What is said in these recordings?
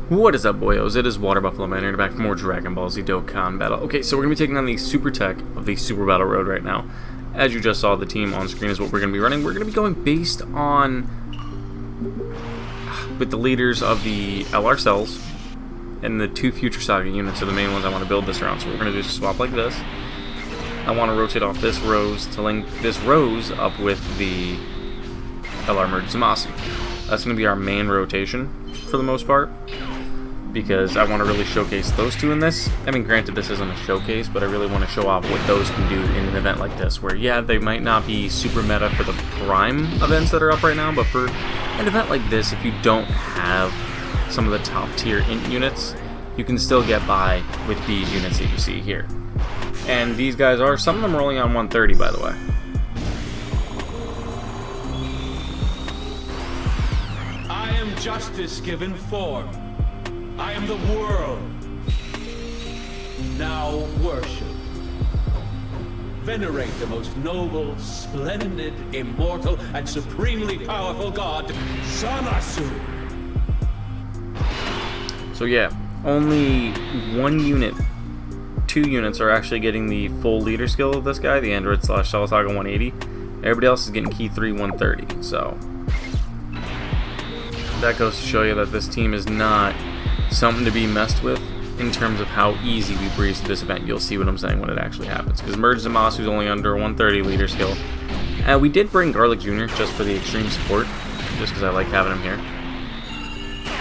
What is up, boyos? It is Water Buffalo Man here, back for more Dragon Ball Z Dokkan battle. Okay, so we're going to be taking on the Super TEQ of the Super Battle Road right now. As you just saw, the team on screen is what we're going to be running. We're going to be going based on... with the leaders of the LR cells and the two Future Saga units are the main ones I want to build this around. So what we're going to do is swap like this. I want to rotate off this Rose to link this Rose up with the LR Merge Zamasu. That's going to be our main rotation for the most part, because I want to really showcase those two in this. I mean, granted, this isn't a showcase, but I really want to show off what those can do in an event like this, where, yeah, they might not be super meta for the Prime events that are up right now, but for an event like this, if you don't have some of the top-tier int units, you can still get by with these units that you see here. And these guys are, some of them rolling on 130, by the way. I am justice given form. I am the world. Now worship. Venerate the most noble, splendid, immortal, and supremely powerful god, Zamasu. So yeah, only one unit, 2 units are actually getting the full leader skill of this guy, the Android / Cell Saga 180. Everybody else is getting Key 3 130, so... that goes to show you that this team is not something to be messed with in terms of how easy we breeze through this event. You'll see what I'm saying when it actually happens, because Merge Zamasu is only under 130 leader skill. We did bring Garlic Jr. just for the extreme support, just because I like having him here.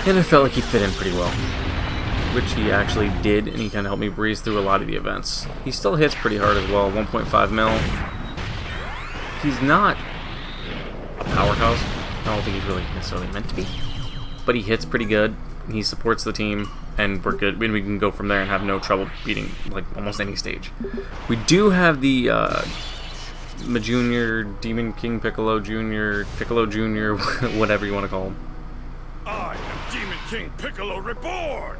And I felt like he fit in pretty well, which he actually did, and he kind of helped me breeze through a lot of the events. He still hits pretty hard as well, 1.5 mil. He's not a powerhouse. I don't think he's really necessarily meant to be. But he hits pretty good. He supports the team, and we're good. We can go from there and have no trouble beating like almost any stage. We do have the Junior, Demon King Piccolo Jr., whatever you want to call him. I am Demon King Piccolo Reborn!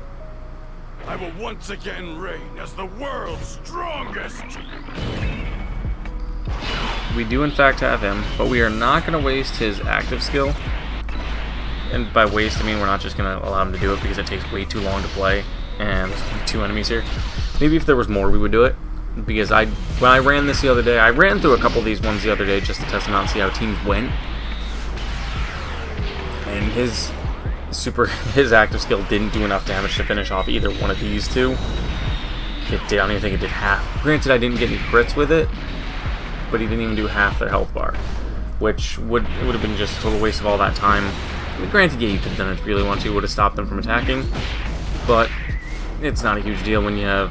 I will once again reign as the world's strongest! We do in fact have him, but we are not going to waste his active skill. And by waste, I mean we're not just going to allow him to do it because it takes way too long to play, and there's 2 enemies here. Maybe if there was more, we would do it, because when I ran this the other day, I ran through a couple of these ones the other day just to test them out and see how teams went. And his active skill didn't do enough damage to finish off either one of these two. I don't even think it did half. Granted, I didn't get any crits with it, but he didn't even do half their health bar, which would have been just a total waste of all that time. I mean, granted, yeah, you could have done it if you really want to, would have stopped them from attacking, but it's not a huge deal when you have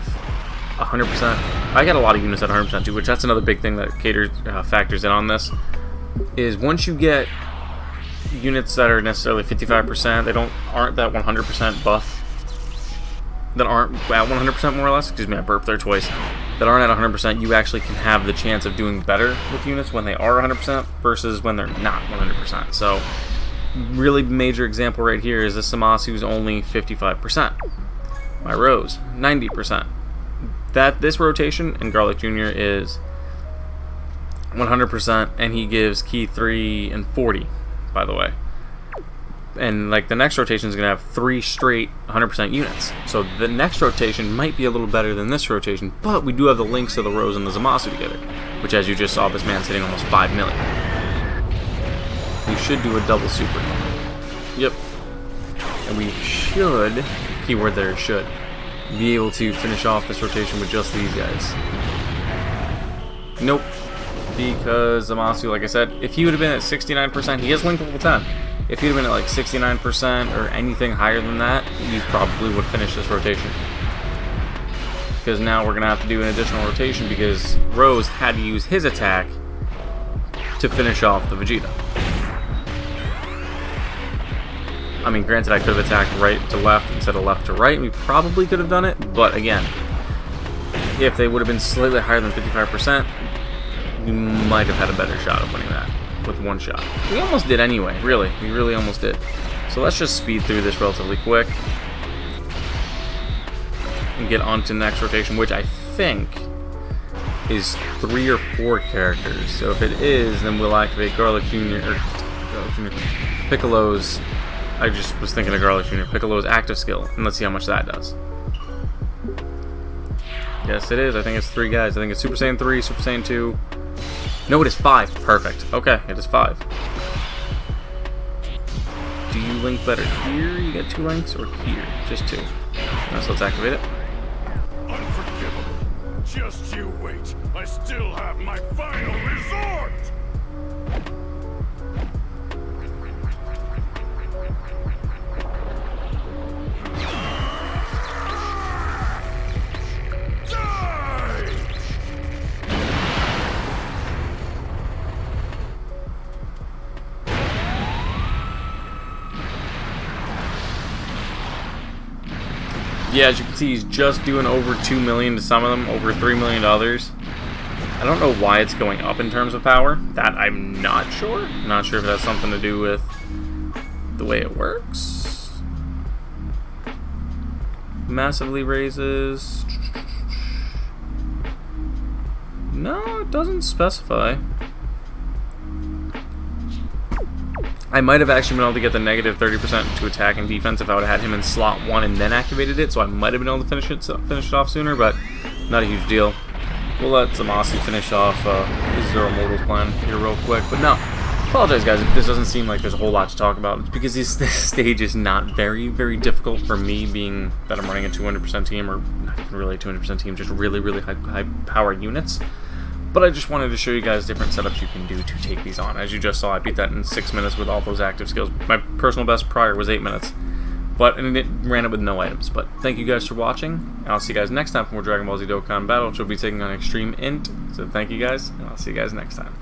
100%. I got a lot of units at 100% too, which that's another big thing that factors in on this, is once you get units that are necessarily 55%, they aren't that 100% buff, that aren't at 100% more or less, excuse me, I burped there twice, that aren't at 100%, you actually can have the chance of doing better with units when they are 100% versus when they're not 100%. So, really major example right here is this Zamasu's only 55%. My Rose, 90%. This rotation in Garlic Jr. is 100%, and he gives Key 3 and 40, by the way. And like the next rotation is going to have 3 straight 100% units. So the next rotation might be a little better than this rotation, but we do have the links of the Rose and the Zamasu together, which, as you just saw, this man's hitting almost 5 million. We should do a double super. Yep. And we should, keyword there, should, be able to finish off this rotation with just these guys. Nope. Because Zamasu, like I said, if he would have been at 69%, he is linked level 10. If he'd have been at like 69% or anything higher than that, you probably would finish this rotation. Because now we're going to have to do an additional rotation because Rose had to use his attack to finish off the Vegeta. I mean, granted, I could have attacked right to left instead of left to right. We probably could have done it, but again, if they would have been slightly higher than 55%, we might have had a better shot of winning that with 1 shot. We almost did anyway, really. We really almost did. So let's just speed through this relatively quick and get on to the next rotation, which I think is 3 or 4 characters. So if it is, then we'll activate Garlic Jr. or Piccolo's I just was thinking of Garlic Jr. Piccolo's active skill, and let's see how much that does. Yes, it is. I think it's 3 guys. I think it's Super Saiyan 3, Super Saiyan 2. No, it is 5. Perfect. Okay, it is 5. Do you link better here? You get 2 links, or here? Just 2. Now, so let's activate it. Unforgivable. Just you wait. I still have my final resort! Yeah, as you can see, he's just doing over 2 million to some of them, over $3 million. I don't know why it's going up in terms of power. That I'm not sure. Not sure if it has something to do with the way it works. Massively raises. No, it doesn't specify. I might have actually been able to get the negative 30% to attack and defense if I would have had him in slot 1 and then activated it, so I might have been able to finish it off sooner, but not a huge deal. We'll let Zamasi finish off his Zero Mortals plan here real quick, but no. Apologize, guys, if this doesn't seem like there's a whole lot to talk about. It's because this stage is not very, very difficult for me, being that I'm running a 200% team, or not even really a 200% team, just really, really high power units. But I just wanted to show you guys different setups you can do to take these on. As you just saw, I beat that in 6 minutes with all those active skills. My personal best prior was 8 minutes. And it ran it with no items. But thank you guys for watching. And I'll see you guys next time for more Dragon Ball Z Dokkan Battle, which will be taking on Extreme Int. So thank you guys, and I'll see you guys next time.